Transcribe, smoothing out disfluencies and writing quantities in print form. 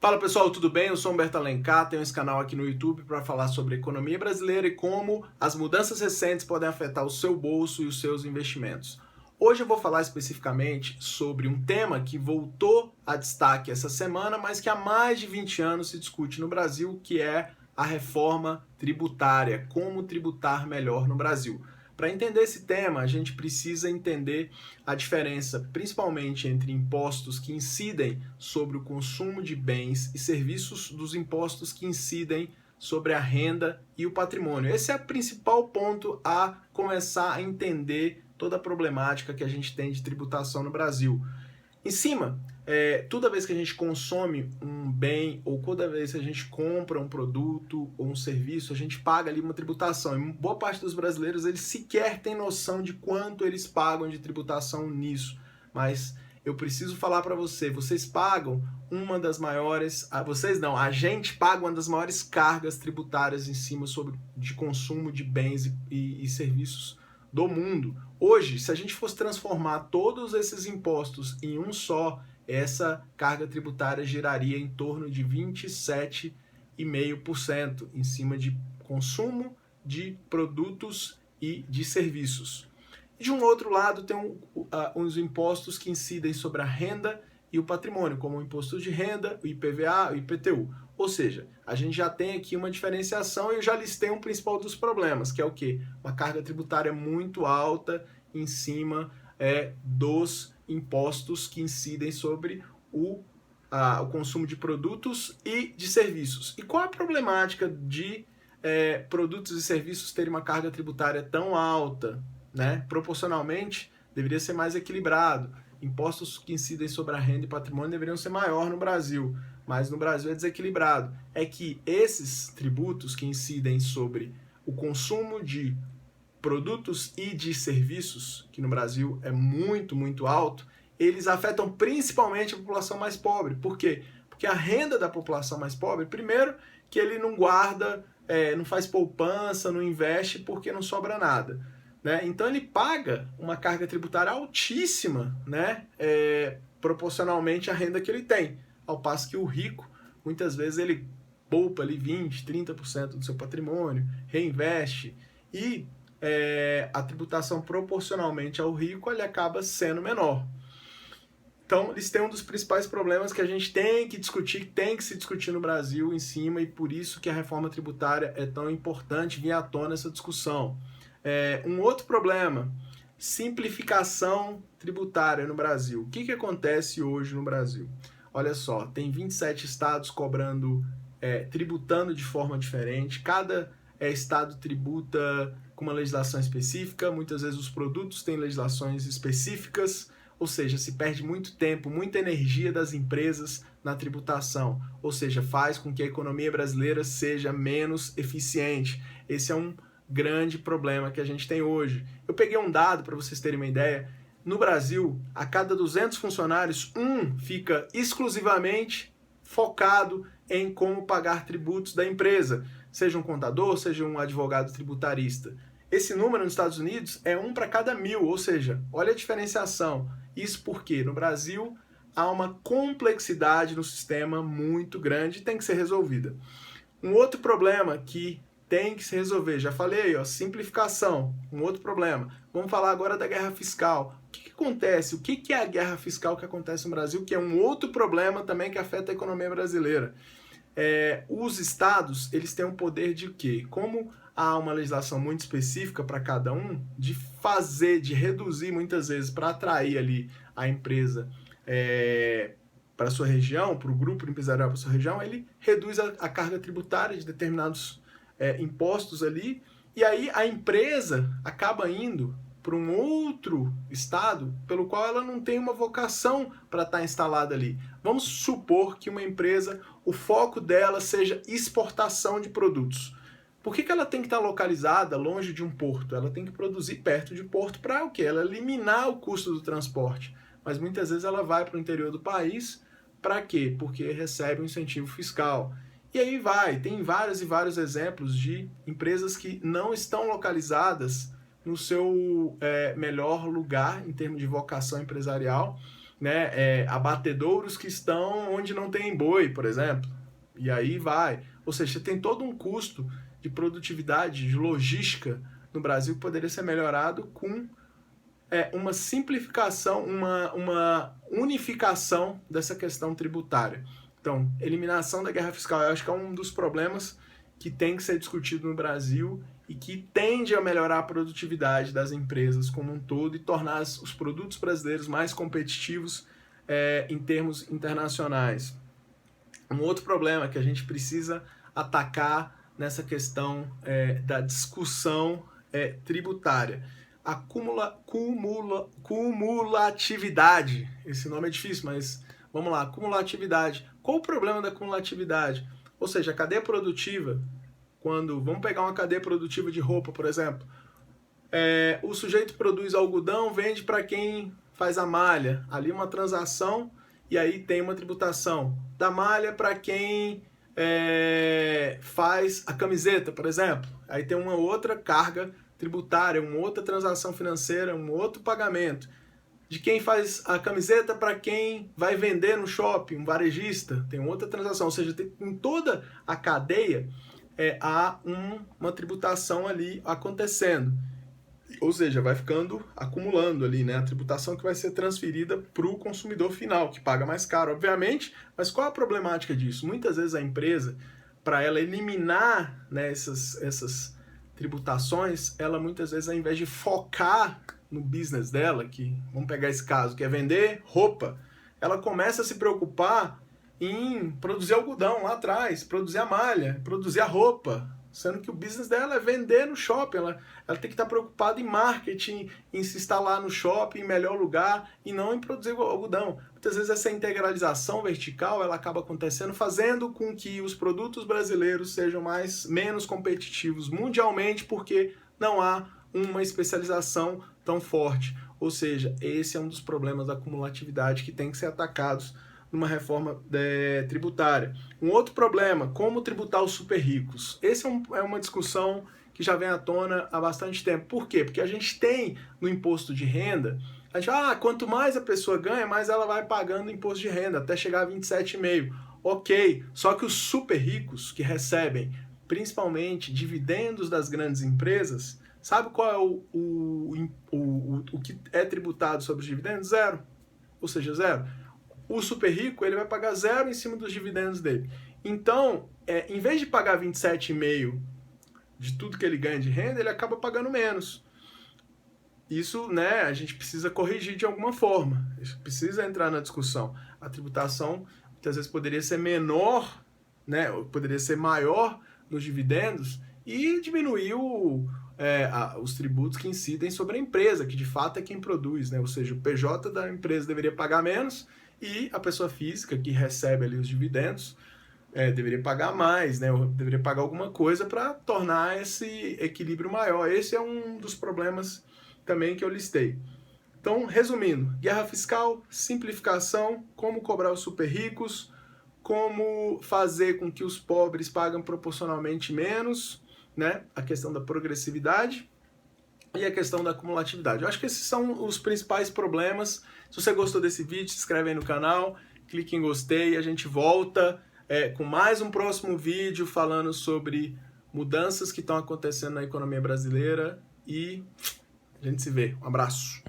Fala pessoal, tudo bem? Eu sou Humberto Alencar, tenho esse canal aqui no YouTube para falar sobre a economia brasileira e como as mudanças recentes podem afetar o seu bolso e os seus investimentos. Hoje eu vou falar especificamente sobre um tema que voltou a destaque essa semana, mas que há mais de 20 anos se discute no Brasil, que é a reforma tributária, como tributar melhor no Brasil. Para entender esse tema, a gente precisa entender a diferença, principalmente entre impostos que incidem sobre o consumo de bens e serviços dos impostos que incidem sobre a renda e o patrimônio. Esse é o principal ponto a começar a entender toda a problemática que a gente tem de tributação no Brasil. Em cima, toda vez que a gente consome um bem ou toda vez que a gente compra um produto ou um serviço, a gente paga ali uma tributação. E boa parte dos brasileiros, eles sequer têm noção de quanto eles pagam de tributação nisso. Mas eu preciso falar para vocês pagam uma das maiores, vocês não, a gente paga uma das maiores cargas tributárias em cima de consumo de bens e serviços do mundo. Hoje, se a gente fosse transformar todos esses impostos em um só, essa carga tributária giraria em torno de 27,5% em cima de consumo de produtos e de serviços. E de um outro lado, tem os impostos que incidem sobre a renda e o patrimônio, como o imposto de renda, o IPVA, o IPTU. Ou seja, a gente já tem aqui uma diferenciação e eu já listei um principal dos problemas, que é o quê? Uma carga tributária muito alta em cima dos impostos que incidem sobre o consumo de produtos e de serviços. E qual a problemática de produtos e serviços terem uma carga tributária tão alta? Né? Proporcionalmente, deveria ser mais equilibrado. Impostos que incidem sobre a renda e patrimônio deveriam ser maior no Brasil, mas no Brasil é desequilibrado. É que esses tributos que incidem sobre o consumo de produtos e de serviços, que no Brasil é muito, muito alto, eles afetam principalmente a população mais pobre. Por quê? Porque a renda da população mais pobre, primeiro, que ele não guarda, não faz poupança, não investe porque não sobra nada. Né? Então ele paga uma carga tributária altíssima, né? Proporcionalmente à renda que ele tem. Ao passo que o rico, muitas vezes ele poupa ali 20%, 30% do seu patrimônio, reinveste e a tributação proporcionalmente ao rico ele acaba sendo menor. Então, eles têm um dos principais problemas que a gente tem que discutir, tem que se discutir no Brasil em cima, e por isso que a reforma tributária é tão importante vir à tona essa discussão. Um outro problema, simplificação tributária no Brasil. O que acontece hoje no Brasil? Olha só, tem 27 estados tributando de forma diferente, cada estado tributa com uma legislação específica, muitas vezes os produtos têm legislações específicas, ou seja, se perde muito tempo, muita energia das empresas na tributação, ou seja, faz com que a economia brasileira seja menos eficiente. Esse é um grande problema que a gente tem hoje. Eu peguei um dado para vocês terem uma ideia. No Brasil, a cada 200 funcionários, um fica exclusivamente focado em como pagar tributos da empresa, seja um contador, seja um advogado tributarista. Esse número nos Estados Unidos é 1 para cada 1.000, ou seja, olha a diferenciação. Isso porque no Brasil há uma complexidade no sistema muito grande e tem que ser resolvida. Um outro problema que tem que se resolver, já falei, simplificação, um outro problema. Vamos falar agora da guerra fiscal. O que acontece? O que é a guerra fiscal que acontece no Brasil, que é um outro problema também que afeta a economia brasileira? Os estados, eles têm um poder de quê? Como há uma legislação muito específica para cada um, de reduzir muitas vezes para atrair ali a empresa para a sua região, para o grupo empresarial para a sua região, ele reduz a carga tributária de determinados impostos ali, e aí a empresa acaba indo para um outro estado pelo qual ela não tem uma vocação para estar instalada ali. Vamos supor que uma empresa, o foco dela seja exportação de produtos. Por que ela tem que estar localizada longe de um porto? Ela tem que produzir perto de um porto para o quê? Ela eliminar o custo do transporte. Mas muitas vezes ela vai para o interior do país, para quê? Porque recebe um incentivo fiscal. E aí tem vários e vários exemplos de empresas que não estão localizadas no seu melhor lugar em termos de vocação empresarial, né, abatedouros que estão onde não tem boi, por exemplo. E aí vai. Ou seja, você tem todo um custo de produtividade, de logística no Brasil que poderia ser melhorado com uma simplificação, uma unificação dessa questão tributária. Então, eliminação da guerra fiscal, eu acho que é um dos problemas que tem que ser discutido no Brasil e que tende a melhorar a produtividade das empresas como um todo e tornar os produtos brasileiros mais competitivos em termos internacionais. Um outro problema que a gente precisa atacar nessa questão da discussão tributária. A cumulatividade. Esse nome é difícil, mas vamos lá. Cumulatividade. Qual o problema da cumulatividade? Ou seja, a cadeia produtiva, vamos pegar uma cadeia produtiva de roupa, por exemplo, o sujeito produz algodão, vende para quem faz a malha, ali uma transação, e aí tem uma tributação da malha para quem faz a camiseta, por exemplo, aí tem uma outra carga tributária, uma outra transação financeira, um outro pagamento. De quem faz a camiseta para quem vai vender no shopping, um varejista, tem outra transação. Ou seja, em toda a cadeia há uma tributação ali acontecendo. Ou seja, vai ficando, acumulando ali, né? A tributação que vai ser transferida para o consumidor final, que paga mais caro, obviamente. Mas qual a problemática disso? Muitas vezes a empresa, para ela eliminar, né, essas tributações, ela muitas vezes, ao invés de focar no business dela, que vamos pegar esse caso, que é vender ela começa a se preocupar em produzir algodão lá atrás, produzir a malha, produzir a roupa, sendo que o business dela é vender no shopping, ela tem que estar preocupada em marketing, em se instalar no shopping, em melhor lugar, e não em produzir algodão. Muitas vezes essa integralização vertical ela acaba acontecendo, fazendo com que os produtos brasileiros sejam menos competitivos mundialmente, porque não há uma especialização tão forte. Ou seja, esse é um dos problemas da cumulatividade que tem que ser atacados numa reforma tributária. Um outro problema, como tributar os super ricos. Essa é uma discussão que já vem à tona há bastante tempo. Por quê? Porque a gente tem no imposto de renda, quanto mais a pessoa ganha, mais ela vai pagando imposto de renda, até chegar a 27,5%. Ok, só que os super ricos que recebem principalmente dividendos das grandes empresas, sabe qual é o que é tributado sobre os dividendos? Zero. Ou seja, zero. O super rico ele vai pagar zero em cima dos dividendos dele. Então, em vez de pagar 27,5% de tudo que ele ganha de renda, ele acaba pagando menos. Isso, né, a gente precisa corrigir de alguma forma. Isso precisa entrar na discussão. A tributação, muitas vezes, poderia ser menor, né, ou poderia ser maior nos dividendos e diminuir os tributos que incidem sobre a empresa, que de fato é quem produz, né? Ou seja, o PJ da empresa deveria pagar menos e a pessoa física que recebe ali os dividendos deveria pagar mais, né? Ou deveria pagar alguma coisa para tornar esse equilíbrio maior. Esse é um dos problemas também que eu listei. Então, resumindo, guerra fiscal, simplificação, como cobrar os super ricos, como fazer com que os pobres paguem proporcionalmente menos, né? A questão da progressividade e a questão da acumulatividade. Eu acho que esses são os principais problemas. Se você gostou desse vídeo, se inscreve aí no canal, clique em gostei, a gente volta com mais um próximo vídeo falando sobre mudanças que estão acontecendo na economia brasileira e a gente se vê. Um abraço!